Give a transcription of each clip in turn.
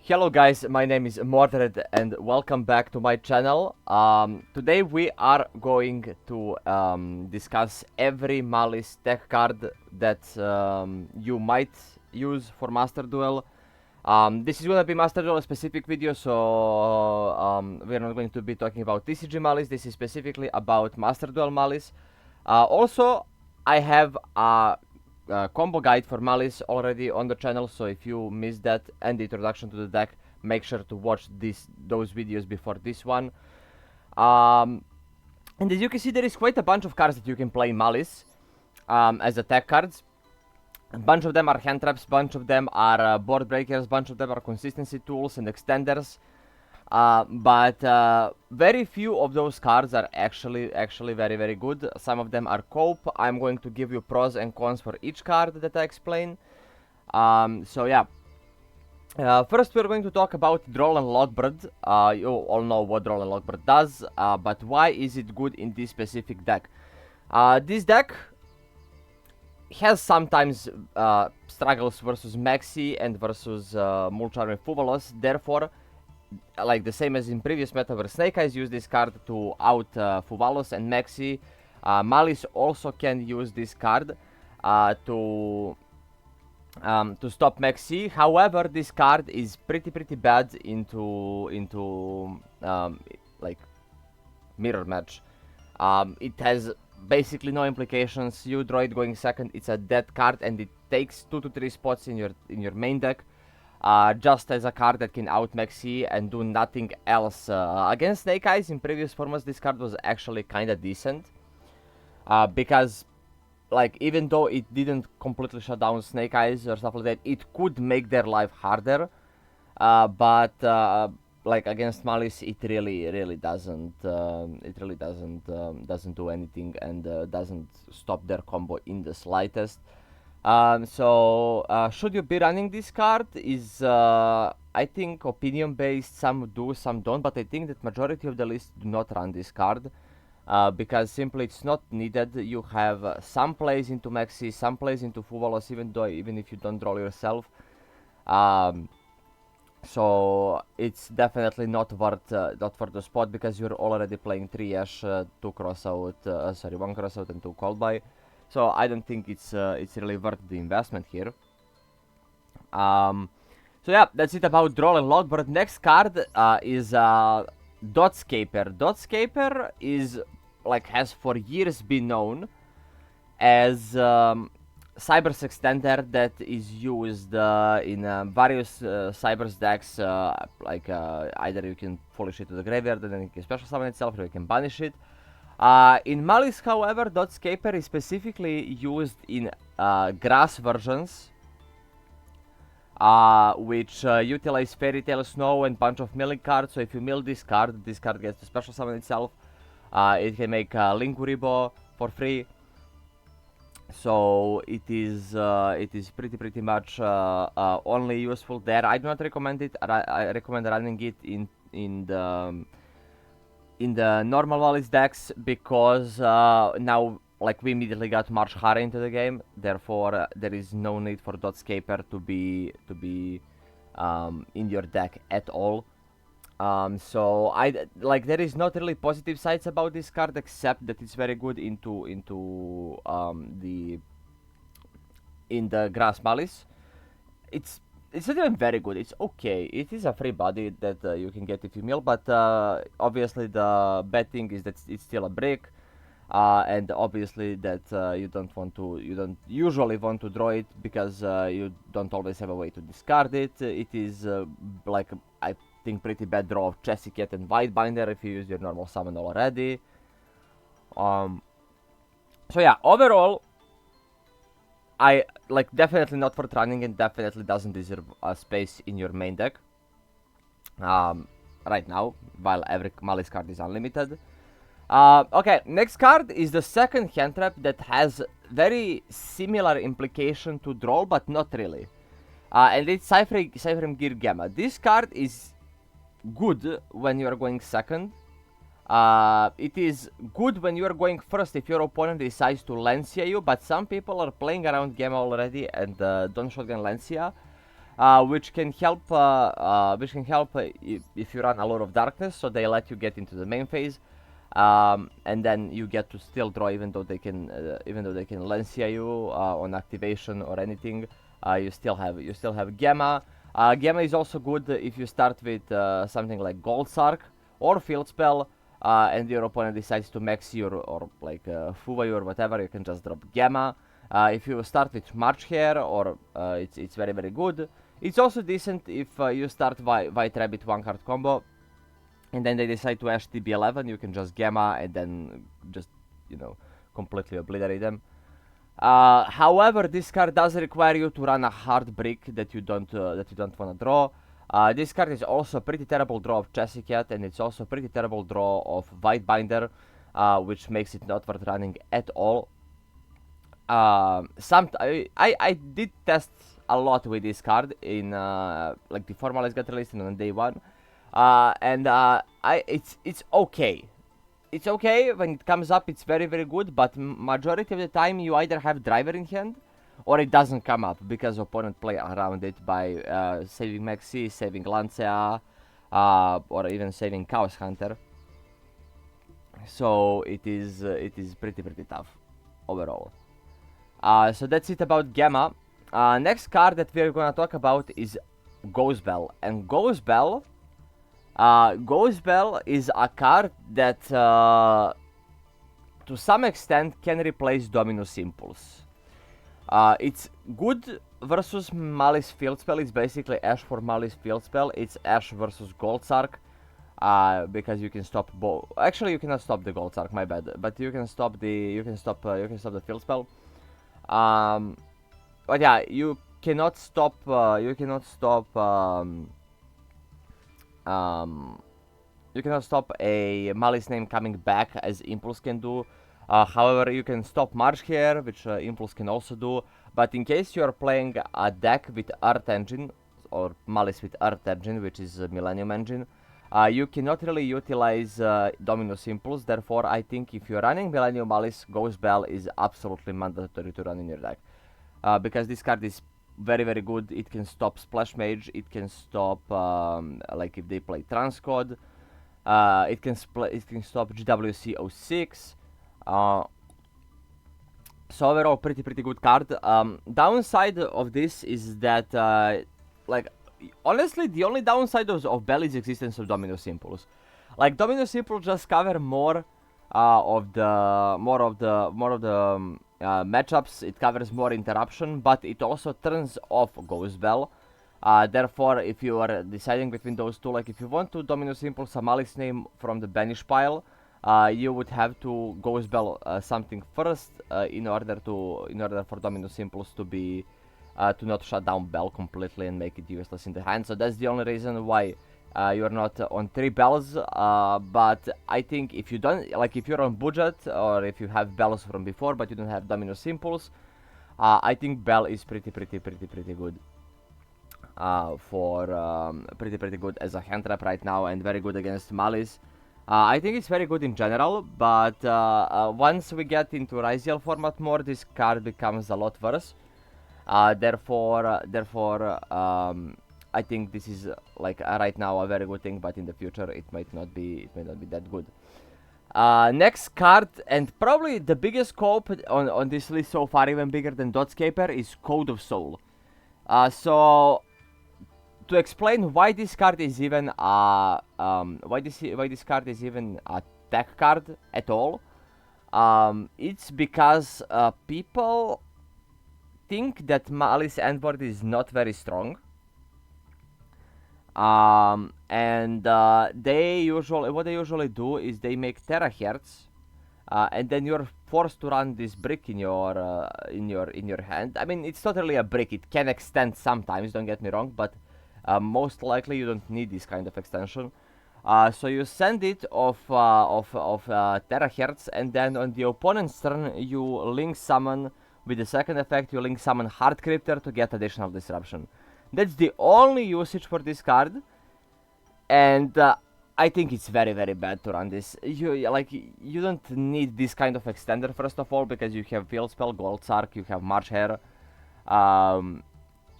Hello guys, my name is Mordred and welcome back to my channel. Today we are going to discuss every Maliss tech card that you might use for Master Duel. This is gonna be Master Duel specific video, so we're not going to be talking about TCG Maliss. This is specifically about Master Duel Maliss. Also, I have a combo guide for Maliss already on the channel, so if you missed that and the introduction to the deck, make sure to watch those videos before this one. And as you can see, there is quite a bunch of cards that you can play in Maliss as attack cards. A bunch of them are hand traps, bunch of them are board breakers, bunch of them are consistency tools and extenders. But very few of those cards are actually very good. Some of them are cope. I'm going to give you pros and cons for each card that I explain. So yeah. First we're going to talk about Droll and Logbird. You all know what Droll and Logbird does, but why is it good in this specific deck? This deck has sometimes struggles versus Maxi and versus Mulchar and Fuvalos, therefore, like the same as in previous meta where Snake Eyes use this card to out Fuvalos and Maxi, Maliss also can use this card to stop Maxi. However, this card is pretty bad into like mirror match. It has basically no implications. You draw it going second, it's a dead card and it takes 2 to 3 spots in your main deck. Just as a card that can out Maxi and do nothing else. Against Snake Eyes in previous formats, this card was actually kinda decent. Because, like, even though it didn't completely shut down Snake Eyes or stuff like that, it could make their life harder. But like against Maliss, it really doesn't. Doesn't do anything and doesn't stop their combo in the slightest. So should you be running this card is I think opinion based. Some do, some don't, but I think that majority of the list do not run this card because simply it's not needed. You have some plays into Maxi, some plays into Fuvalos, even if you don't draw yourself. So it's definitely not worth the spot because you're already playing 3 Ash, 2 crossout, 1 crossout and 2 call by. So I don't think it's really worth the investment here. So yeah, that's it about Droll and Logbird. Next card is Dotscaper. Dotscaper is has for years been known as Cyber's extender that is used in various Cyber's decks. Either you can polish it to the graveyard and then you can special summon itself, or you can banish it. In Maliss, however, Dotscaper is specifically used in grass versions, which utilize Fairy Tail Snow and bunch of milling cards. So if you mill this card gets to special summon itself. It can make Linguribo for free. So it is pretty much only useful there. I do not recommend it. I recommend running it in the normal Maliss decks because now we immediately got March Hara into the game. Therefore, there is no need for Dotscaper to be in your deck at all. So there is not really positive sides about this card except that it's very good into the grass Maliss. It's not even very good. It's okay. It is a free body that you can get if you mill, but obviously the bad thing is that it's still a brick, and obviously that you don't usually want to draw it because you don't always have a way to discard it. It is I think pretty bad draw of Chessy Cat and Whitebinder if you use your normal summon already. So yeah, overall, I definitely not worth running and definitely doesn't deserve a space in your main deck right now, while every Maliss card is unlimited. Okay, next card is the second hand trap that has very similar implication to Droll, but not really. And it's Cypherem Gear Gamma. This card is good when you are going second. It is good when you are going first if your opponent decides to Lancia you, but some people are playing around Gamma already and don't shotgun Lancia. which can help if you run Allure of Darkness, so they let you get into the main phase, and then you get to still draw even though they can Lancia you on activation or anything. You still have Gamma. Gamma is also good if you start with something like Gold Sark or Field Spell, and your opponent decides to max you or like Fuva you or whatever. You can just drop Gamma. If you start with March Hare, or it's very very good. It's also decent if you start White Rabbit 1-card combo, and then they decide to Ash TB11. You can just Gamma and then just completely obliterate them. However, this card does require you to run a hard brick that you don't want to draw. This card is also a pretty terrible draw of Chassis Cat, and it's also a pretty terrible draw of White Binder, which makes it not worth running at all. I did test a lot with this card in like before Maliss got released and on day one, and it's okay. It's okay when it comes up. It's very very good, but majority of the time you either have Driver in hand, or it doesn't come up because opponent play around it by saving Maxi, saving Lancea, or even saving Chaos Hunter. So it is pretty tough overall. So that's it about Gamma. Next card that we're gonna talk about is Ghost Bell, and Ghost Bell is a card that to some extent can replace Dominus Impulse. It's good versus Maliss Field Spell. It's basically Ash for Maliss Field Spell. It's Ash versus Gold Sark, because you can stop both. Actually, you cannot stop the Gold Sark. My bad. But you can stop the Field Spell. But yeah, you cannot stop. You cannot stop a Maliss name coming back as Impulse can do. However, you can stop March Hare, which Impulse can also do. But in case you are playing a deck with Earth Engine, or Maliss with Earth Engine, which is Millennium Engine, you cannot really utilize Dominus Impulse. Therefore, I think if you're running Millennium Maliss, Ghost Bell is absolutely mandatory to run in your deck. Because this card is very very good. It can stop Splash Mage. It can stop like if they play Transquad. It can stop GWC06. So overall, pretty good card. Downside of this is that like honestly, the only downside of Bell is existence of Dominus Impulse. Like Dominus Impulse just cover more of the matchups. It covers more interruption, but it also turns off Ghost Bell. Therefore, if you are deciding between those two, like if you want to Dominus Impulse a Maliss name from the banish pile, you would have to Ghost Bell something first in order for Dominus Impulse to be to not shut down Bell completely and make it useless in the hand. So that's the only reason why you're not on 3 bells. But I think if you don't, like if you're on budget or if you have bells from before but you don't have Dominus Impulse, I think Bell is pretty good. Pretty good as a hand trap right now, and very good against Maliss. I think it's very good in general, but once we get into Ryziel format more, this card becomes a lot worse. Therefore, I think this is like right now a very good thing, but in the future it might not be that good. Next card, and probably the biggest scope on this list so far, even bigger than Dotscaper, is Code of Soul. So to explain why this card is even a tech card at all, it's because people think that Maliss Endboard is not very strong, and what they usually do is they make Terraertz, and then you're forced to run this brick in your hand. I mean, it's not really a brick. It can extend sometimes. Don't get me wrong, but most likely you don't need this kind of extension. So you send it of Terraertz, and then on the opponent's turn you link summon. With the second effect, you link summon Hard Crypter to get additional disruption. That's the only usage for this card, and I think it's very bad to run this. You don't need this kind of extender first of all, because you have Field Spell, Gold Sark, you have March Hare.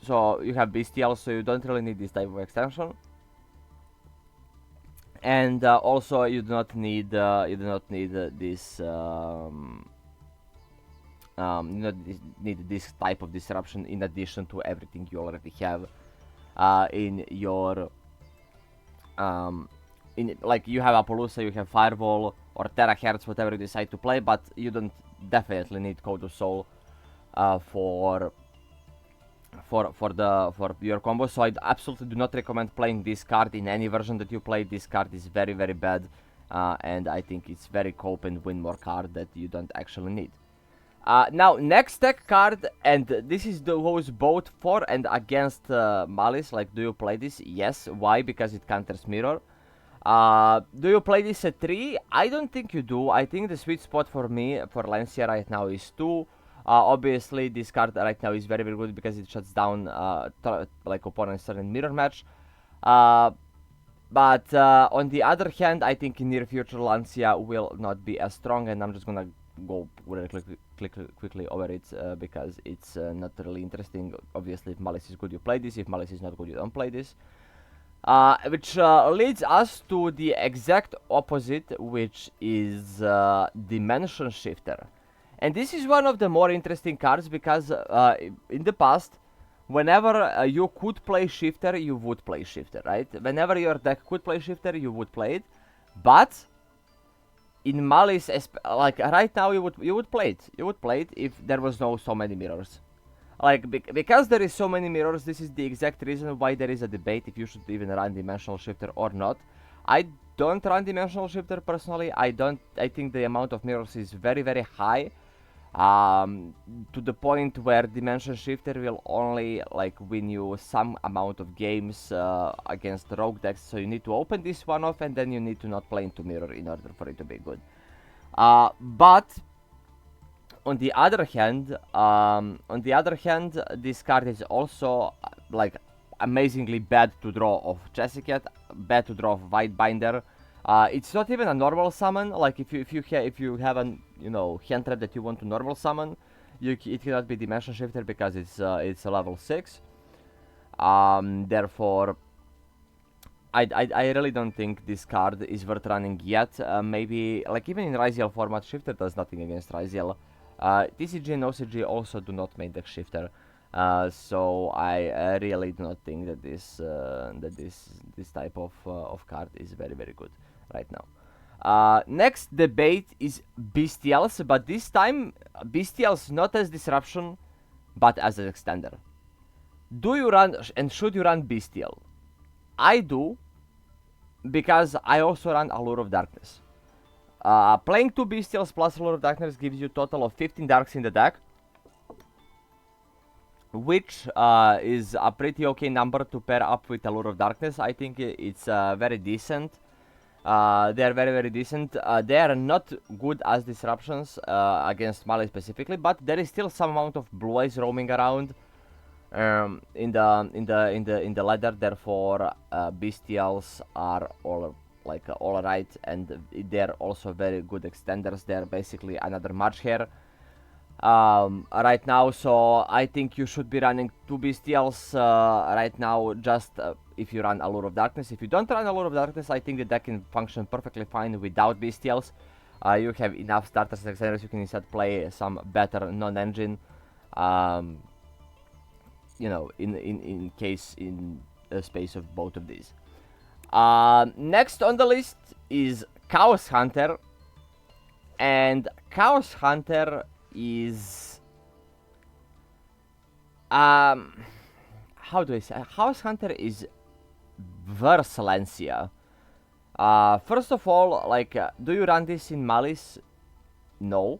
so you have Bestial, so you don't really need this type of extension. And also you do not need this you don't need this type of disruption in addition to everything you already have in your like you have Appaloosa, you have Firewall or Terraertz, whatever you decide to play, but you don't definitely need Code of Soul for your combo. So I absolutely do not recommend playing this card in any version that you play. This card is very, very bad, and I think it's very cope and win more card that you don't actually need. Now, next tech card, and this is the goes both for and against Maliss. Like, do you play this? Yes. Why? Because it counters Mirror. Do you play this at 3? I don't think you do. I think the sweet spot for me, for Lancia right now, is 2. Obviously, this card right now is very, very good because it shuts down like opponent's turn in Mirror match. But on the other hand, I think in near future Lancia will not be as strong, and I'm just gonna go really quickly over it because it's not really interesting. Obviously, if Maliss is good, you play this. If Maliss is not good, you don't play this. Which leads us to the exact opposite, which is Dimension Shifter. And this is one of the more interesting cards because in the past, whenever you could play Shifter, you would play Shifter, right? Whenever your deck could play Shifter, you would play it. But in Maliss, like right now, you would play it. You would play it if there was so many mirrors. Like, because there is so many mirrors, this is the exact reason why there is a debate if you should even run Dimensional Shifter or not. I don't run Dimensional Shifter personally. I think the amount of mirrors is very, very high. To the point where Dimension Shifter will only like win you some amount of games against rogue decks. So you need to open this one off, and then you need to not play into mirror in order for it to be good. But on the other hand, this card is also like amazingly bad to draw off Chessicat, bad to draw off Whitebinder. It's not even a normal summon. Like if you have an hand trap that you want to normal summon, it cannot be Dimension Shifter because it's a level 6. Therefore, I really don't think this card is worth running yet. Maybe like even in Ryziel format, Shifter does nothing against Ryziel. TCG and OCG also do not make the Shifter. So I really do not think that this type of card is very, very good right now. Next debate is Bestials, but this time Bestials not as disruption, but as an extender. Do you run and should you run Bestial? I do, because I also run Allure of Darkness. Playing 2 Bestials plus Allure of Darkness gives you a total of 15 Darks in the deck, which is a pretty okay number to pair up with Allure of Darkness. I think it's very decent. They are very, very decent. They are not good as disruptions against Maliss specifically, but there is still some amount of blue eyes roaming around in the ladder. Therefore, Bestials are all right, and they're also very good extenders. They're basically another March Hare right now, so I think you should be running 2 Bestials right now, just if you run Allure of Darkness. If you don't run Allure of Darkness, I think the deck can function perfectly fine without Bestials. You have enough starters and extenders. You can instead play some better non-engine, in case in the space of both of these. Next on the list is Chaos Hunter, and Chaos Hunter is how do I say? Chaos Hunter is worse Lancia. First of all, like, do you run this in Maliss? No,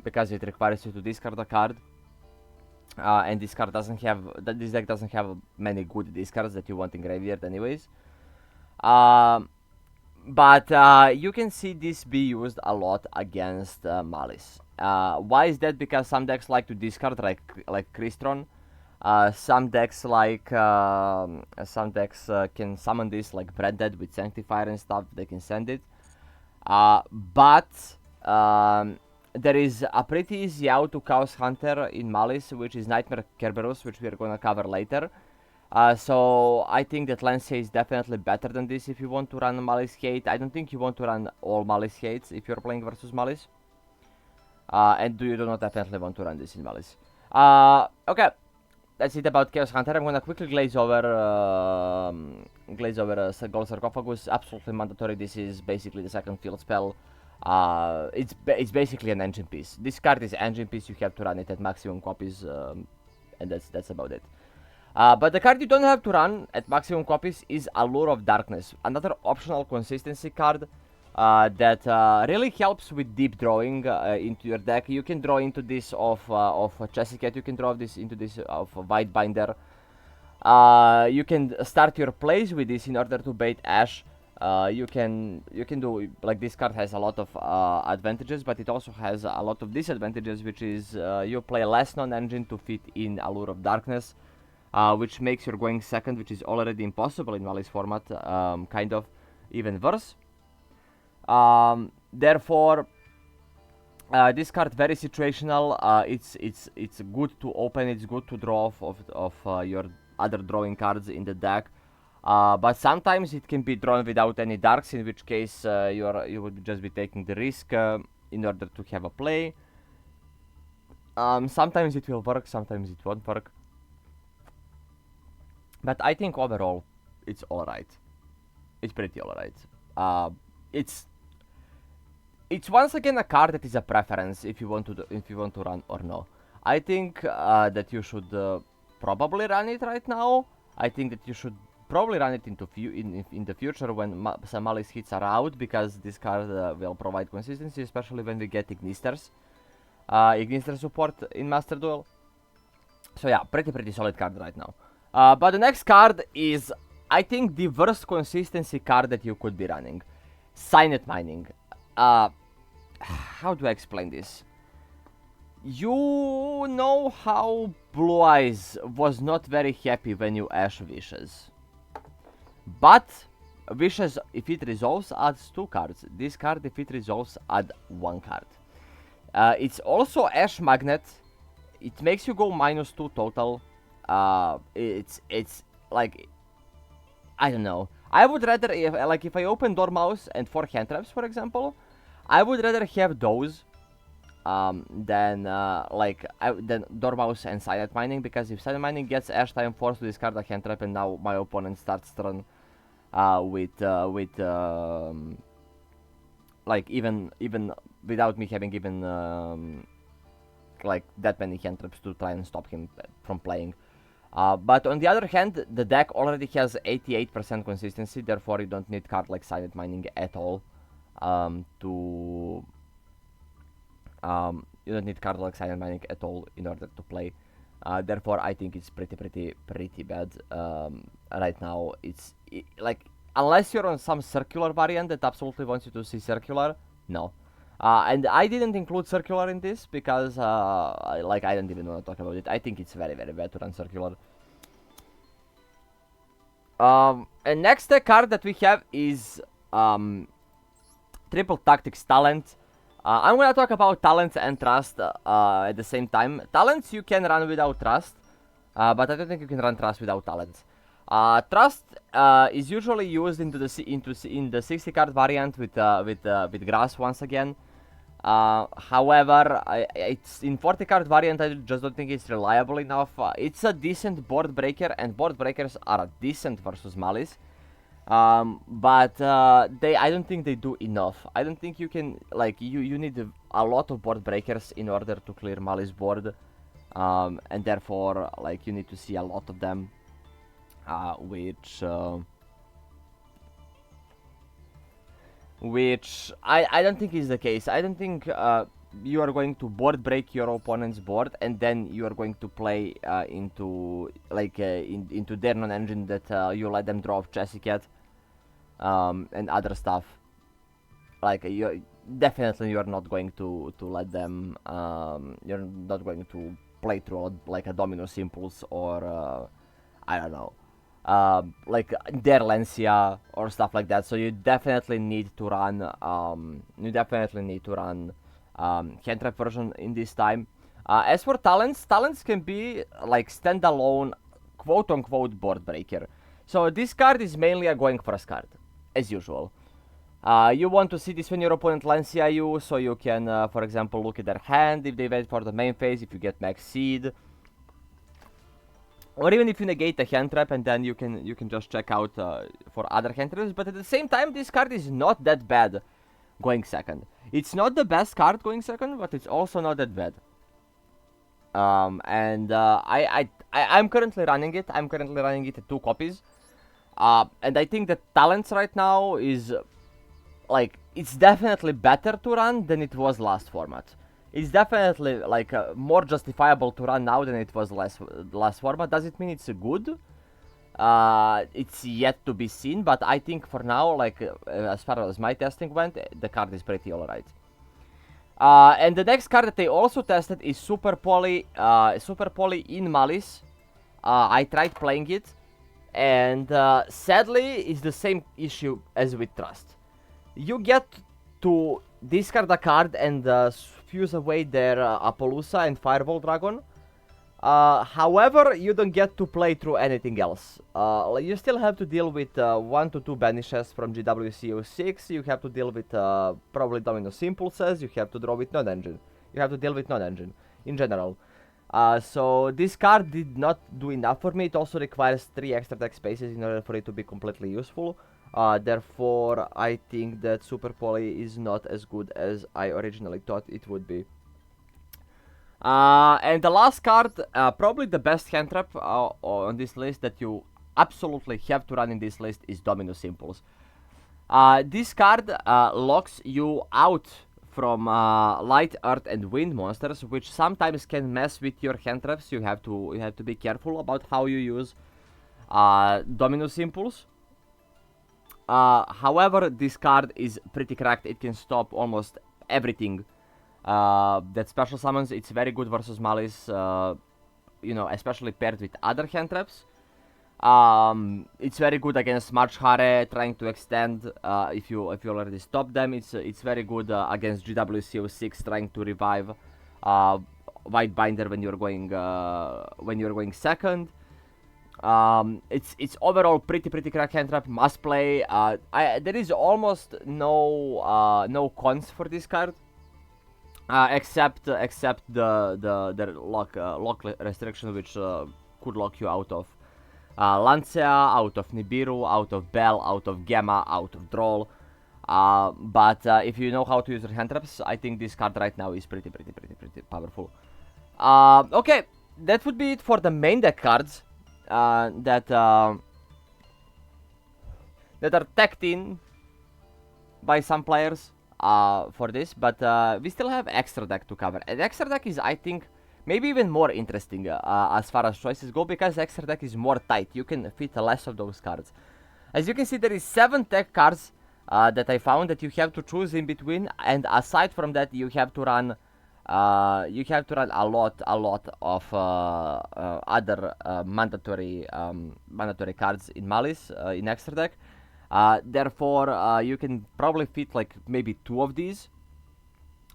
because it requires you to discard a card. And this card doesn't have, this deck doesn't have many good discards that you want in graveyard anyways. But you can see this be used a lot against Maliss. Why is that? Because some decks like to discard, like Crystron. Some decks can summon this, like Breaddead with Sanctifier and stuff. They can send it. But there is a pretty easy out to Chaos Hunter in Maliss, which is Nightmare Kerberos, which we are gonna cover later. So I think that Lancia is definitely better than this if you want to run Maliss Hate. I don't think you want to run all Maliss Hates if you're playing versus Maliss. And you do not definitely want to run this in Maliss. Okay, that's it about Chaos Hunter. I'm gonna quickly glaze over Gold Sarcophagus. Absolutely mandatory. This is basically the second field spell. It's basically an engine piece. This card is engine piece. You have to run it at maximum copies, and that's about it. But the card you don't have to run at maximum copies is Allure of Darkness, another optional consistency card that really helps with deep drawing into your deck. You can draw into this of Chessicat, you can draw this into this of Whitebinder. You can start your plays with this in order to bait Ash. You can do, like, this card has a lot of advantages, but it also has a lot of disadvantages, which is you play less non-engine to fit in Allure of Darkness. Which makes your going second, which is already impossible in Maliss format, kind of even worse. Therefore, this card very situational. It's good to open. It's good to draw off your other drawing cards in the deck. But sometimes it can be drawn without any darks, in which case you would just be taking the risk in order to have a play. Sometimes it will work, sometimes it won't work. But I think overall, it's alright. It's pretty alright. It's once again a card that is a preference if you want to run or no. I think that you should probably run it right now. I think that you should probably run it in the future when some Maliss hits are out, because this card will provide consistency, especially when we get Ignisters. Ignister support in Master Duel. So yeah, pretty solid card right now. But the next card is, I think, the worst consistency card that you could be running. Signet Mining. How do I explain this? You know how Blue Eyes was not very happy when you Ash Wishes. But Wishes, if it resolves, adds 2 cards. This card, if it resolves, add 1 card. It's also Ash Magnet. It makes you go -2 total. It's like, I don't know. I would rather, if I open Dormouse and 4 hand traps, for example, I would rather have those than Dormouse and Silent Mining, because if Silent Mining gets Ash, I am forced to discard a hand trap, and now my opponent starts turn like even without me having even like that many hand traps to try and stop him from playing. But on the other hand, the deck already has 88% consistency, therefore you don't need card like Silent Mining at all. You don't need card like Silent Mining at all in order to play. Therefore, I think it's pretty bad right now. Like, unless you're on some circular variant that absolutely wants you to see circular, no. And I didn't include circular in this because, I don't even want to talk about it. I think it's very bad to run circular. And next card that we have is Triple Tactics Talent. I'm gonna talk about Talents and Trust at the same time. Talents you can run without Trust, but I don't think you can run Trust without Talents. Trust is usually used in the 60 card variant with Grass once again. However, it's in 40 card variant. I just don't think it's reliable enough. It's a decent board breaker, and board breakers are decent versus Maliss. But I don't think they do enough. I don't think you can, like, you need a lot of board breakers in order to clear Maliss board, and therefore, like, you need to see a lot of them, which I don't think is the case. I don't think you are going to board break your opponent's board and then you are going to play into their non-engine that you let them draw off Chessicat and other stuff. Like, you are not going to let them. You're not going to play through like a Dominus Impulse or I don't know. Like their Lancia or stuff like that. So you definitely need to run hand trap version in this time. As for talents can be like standalone quote-unquote board breaker. So this card is mainly a going first card, as usual. You want to see this when your opponent lands CIU, so you can, for example, look at their hand if they wait for the main phase, if you get max seed. Or even if you negate the hand trap, and then you can just check out for other hand traps. But at the same time, this card is not that bad going second. It's not the best card going second, but it's also not that bad. I'm currently running it. I'm currently running it at 2 copies. And I think that talents right now is like, it's definitely better to run than it was last format. It's definitely like more justifiable to run now than it was last format. Does it mean it's good? It's yet to be seen, but I think for now, like as far as my testing went, the card is pretty alright. And the next card that they also tested is Super Poly in Maliss. I tried playing it, and sadly, it's the same issue as with Trust. You get to discard a card and fuse away their Appaloosa and Fireball Dragon. However, you don't get to play through anything else. You still have to deal with 1 to 2 banishes from GWCO6. You have to deal with probably Dominus Impulses. You have to draw with non-engine. You have to deal with non-engine in general. So this card did not do enough for me. It also requires 3 extra deck spaces in order for it to be completely useful. Therefore, I think that Super Poly is not as good as I originally thought it would be. And the last card, probably the best hand trap on this list that you absolutely have to run in this list is Dominus Impulse. This card locks you out from light, earth, and wind monsters, which sometimes can mess with your hand traps. You have to be careful about how you use Dominus Impulse. However, this card is pretty cracked. It can stop almost everything that special summons. It's very good versus Maliss, you know, especially paired with other hand traps. It's very good against March Hare, trying to extend if you already stop them. It's very good against GWCO6, trying to revive White Binder when you're going second. It's overall pretty crack hand trap, must play. There is almost no cons for this card, except the lock restriction, which could lock you out of Lancea, out of Nibiru, out of Bell, out of Gamma, out of Droll. But if you know how to use your hand traps, I think this card right now is pretty powerful. Okay, that would be it for the main deck cards that are tagged in by some players for this, but we still have extra deck to cover. And extra deck is, I think, maybe even more interesting as far as choices go, because extra deck is more tight. You can fit less of those cards. As you can see, there is 7 tech cards that I found that you have to choose in between, and aside from that, you have to run a lot of other mandatory cards in Maliss in extra deck. Therefore, you can probably fit like maybe 2 of these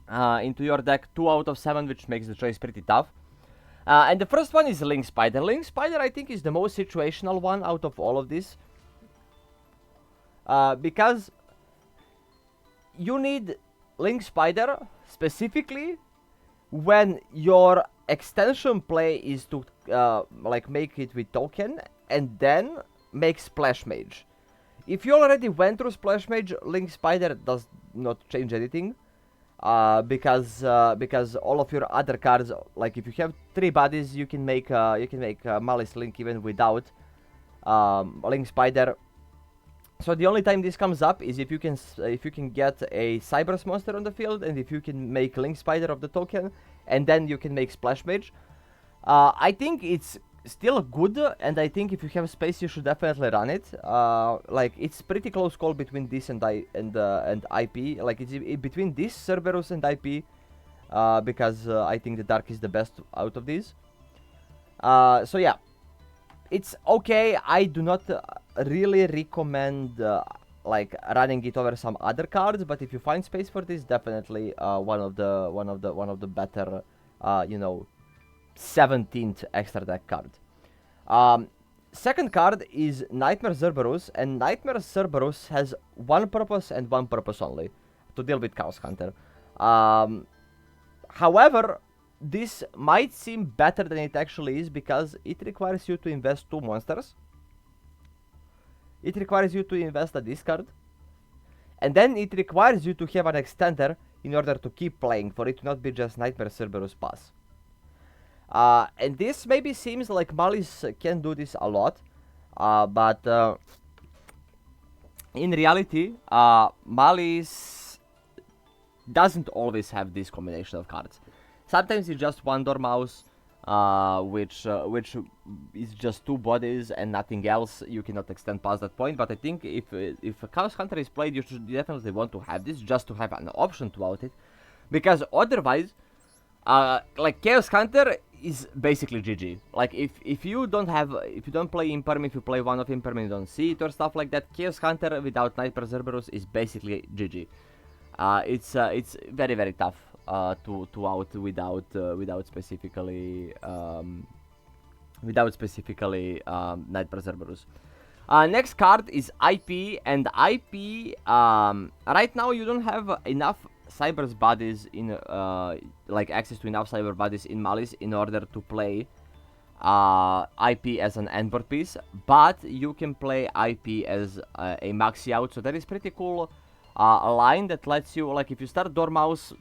into your deck, 2 out of 7, which makes the choice pretty tough. And the first one is Link Spider. Link Spider, I think, is the most situational one out of all of this, because you need Link Spider specifically when your extension play is to like make it with token and then make Splash Mage. If you already went through Splash Mage, Link Spider does not change anything, because all of your other cards, like if you have 3 bodies, you can make Maliss Link even without Link Spider. So the only time this comes up is if you can get a Cyberus monster on the field, and if you can make Link Spider of the token, and then you can make Splash Mage. I think it's still good, and I think if you have space, you should definitely run it. Like, it's pretty close call between this and IP. Like, it's between this, Zerberus, and IP, because I think the Dark is the best out of these. So yeah, it's okay. I do not really recommend like running it over some other cards, but if you find space for this, definitely one of the better, you know, 17th extra deck card. Second card is Nightmare Zerberus, and Nightmare Zerberus has one purpose and one purpose only, to deal with Chaos Hunter. However, this might seem better than it actually is because it requires you to invest 2 monsters. It requires you to invest a discard. And then it requires you to have an extender in order to keep playing, for it to not be just Nightmare Zerberus pass. And this maybe seems like Maliss can do this a lot, but in reality, Maliss doesn't always have this combination of cards. Sometimes it's just one Dormouse, which is just 2 bodies and nothing else. You cannot extend past that point. But I think if a Chaos Hunter is played, you should definitely want to have this, just to have an option to out it, because otherwise, like Chaos Hunter is basically GG. Like if you don't play Imperm, if you play one of Imperm and you don't see it or stuff like that, Chaos Hunter without Nightmare Zerberus is basically GG. It's very, very tough to out without specifically Nightmare Zerberus. Next card is IP, and IP right now you don't have enough Cyber's bodies in like access to enough Cyber bodies in Maliss in order to play IP as an Endboard Piece, but you can play IP as a maxi out, so that is pretty cool. A line that lets you, like, if you start Dormouse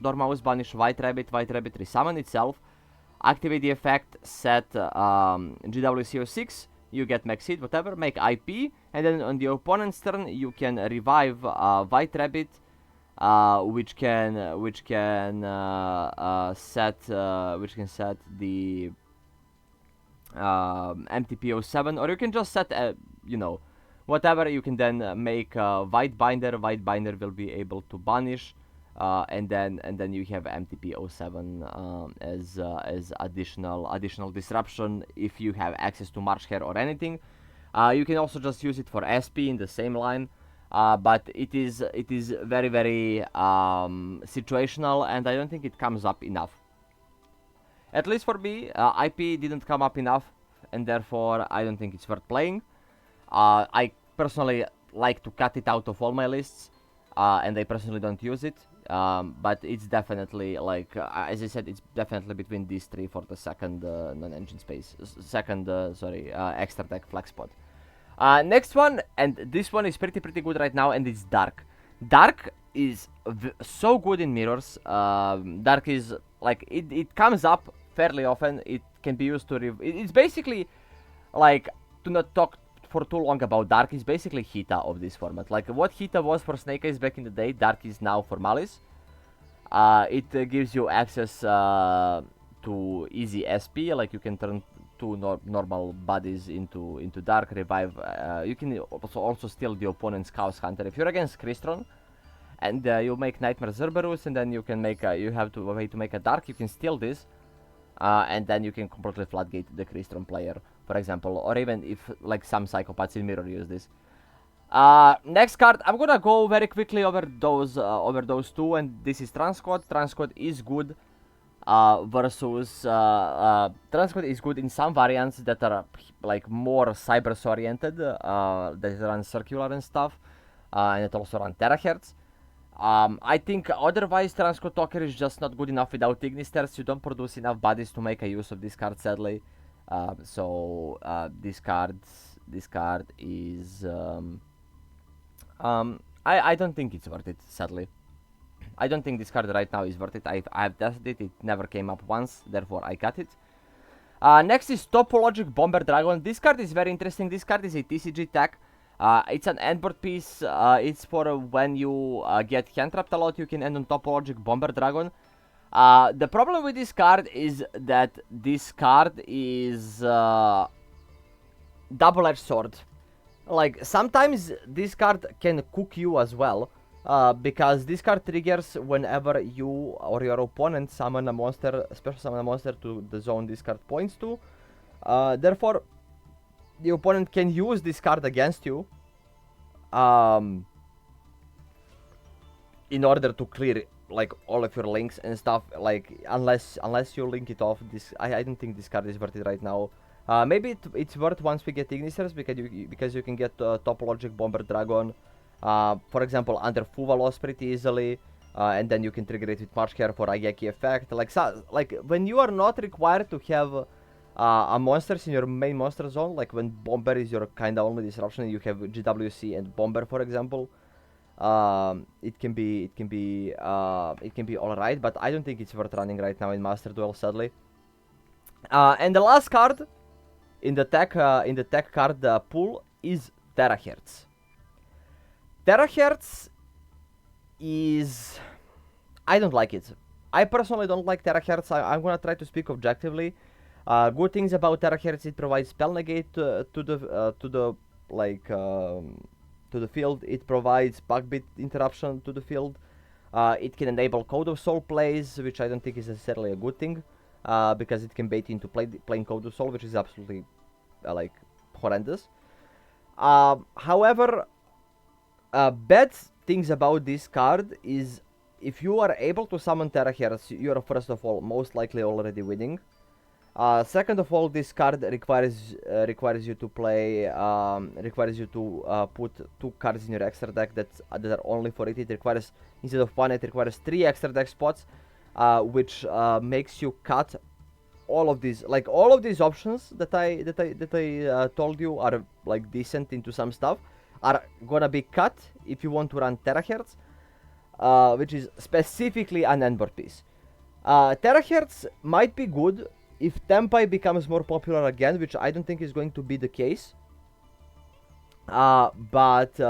banish White Rabbit resummon itself, activate the effect, set GWCO6, you get max hit, whatever, make IP, and then on the opponent's turn you can revive White Rabbit, which can set the MTP07, or you can just set you know, whatever. You can then make White Binder. White Binder will be able to banish, and then you have MTP07 as additional disruption if you have access to March Hare or anything. You can also just use it for SP in the same line, but it is very, very situational, and I don't think it comes up enough. At least for me, IP didn't come up enough, and therefore I don't think it's worth playing. I personally like to cut it out of all my lists, and I personally don't use it. But it's definitely, like, as I said, it's definitely between these 3 for the second non-engine space, extra deck flex spot. Next one, and this one is pretty good right now, and it's Dark. Dark is so good in mirrors. Dark is, like, it comes up fairly often. It can be used to it's basically, like, to not talk for too long about Dark, is basically Hita of this format. Like, what Hita was for Snake Eyes back in the day, Dark is now for Maliss. It gives you access to easy SP, like you can turn 2 normal bodies into Dark, revive. You can also steal the opponent's Chaos Hunter. If you're against Crystron, and you make Nightmare Zerberus, and then you can make you have to way to make a Dark, you can steal this, and then you can completely floodgate the Crystron player, for example, or even if, like, some psychopaths in Mirror use this. Next card, I'm gonna go very quickly over those 2, and this is Transquad. Transquad is good versus Transquad is good in some variants that are, like, more Cybers oriented, that run circular and stuff, and it also run Terraertz. I think otherwise Transquad Talker is just not good enough without Ignisters. You don't produce enough bodies to make a use of this card, sadly. So this card is I don't think it's worth it, sadly. I don't think this card right now is worth it. I've tested it, it never came up once, therefore I cut it. Next is Topologic Bomber Dragon. This card is very interesting. This card is a TCG tech. It's an Endboard Piece. It's for when you get hand trapped a lot, you can end on Topologic Bomber Dragon. The problem with this card is that this card is double-edged sword. Like, sometimes this card can cook you as well, because this card triggers whenever you or your opponent summon a monster, special summon a monster to the zone this card points to. Therefore, the opponent can use this card against you, in order to clear like all of your links and stuff, like unless you link it off. This I don't think this card is worth it right now. Maybe it's worth once we get Ignisers, because you can get Top Logic, Bomber, Dragon, for example, under Fuvalos pretty easily, and then you can trigger it with March Care for Ageki effect. Like when you are not required to have a monsters in your main monster zone, like when Bomber is your kinda only disruption, you have GWC and Bomber, for example. It can be alright, but I don't think it's worth running right now in Master Duel, sadly. And the last card in the tech card pool is Terraertz. Terraertz is, I don't like it. I personally don't like Terraertz. I'm gonna try to speak objectively. Good things about Terraertz: it provides spell negate to the field. It provides Bugbit interruption to the field. It can enable Code of Soul plays, which I don't think is necessarily a good thing, because it can bait into playing Code of Soul, which is absolutely like horrendous. However, bad things about this card is if you are able to summon Terraertz, you are first of all most likely already winning. Second of all, this card requires you to play put 2 cards in your extra deck that are only for it. It requires, instead of 1, it requires 3 extra deck spots, which makes you cut all of these. Like all of these options that I told you are like decent into some stuff, are gonna be cut if you want to run Terraertz, which is specifically an Endboard Piece. Terraertz might be good if Tempai becomes more popular again, which I don't think is going to be the case. But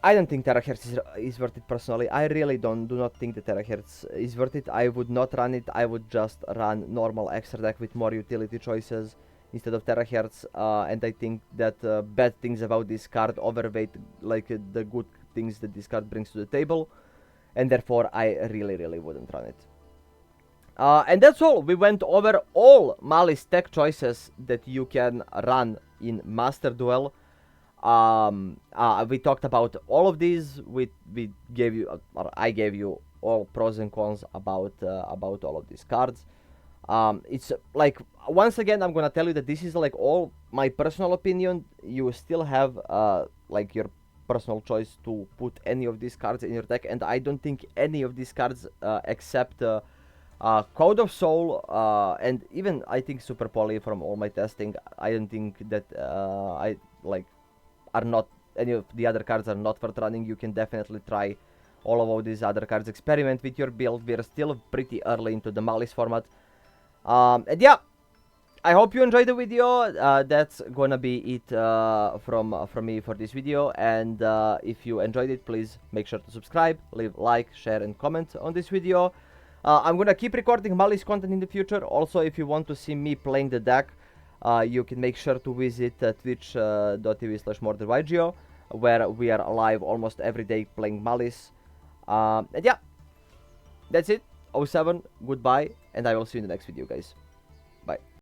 I don't think Terraertz is worth it personally. I really do not think that Terraertz is worth it. I would not run it. I would just run normal extra deck with more utility choices instead of Terraertz. And I think that bad things about this card overweight like the good things that this card brings to the table, and therefore I really wouldn't run it. And that's all. We went over all Maliss tech choices that you can run in Master Duel. We talked about all of these. We gave you, or I gave you all pros and cons about all of these cards. It's like, once again, I'm gonna tell you that this is like all my personal opinion. You still have like your personal choice to put any of these cards in your deck, and I don't think any of these cards except Code of Soul, and even I think Super Poly, from all my testing, I don't think that are not, any of the other cards are not worth running. You can definitely try all of these other cards, experiment with your build. We're still pretty early into the Maliss format. And yeah, I hope you enjoyed the video. That's gonna be it from me for this video. And if you enjoyed it, please make sure to subscribe, leave like, share, and comment on this video. I'm gonna keep recording Maliss content in the future. Also, if you want to see me playing the deck, you can make sure to visit twitch.tv/MorderYGO, where we are live almost every day playing Maliss. And yeah, that's it. 07, goodbye, and I will see you in the next video, guys. Bye.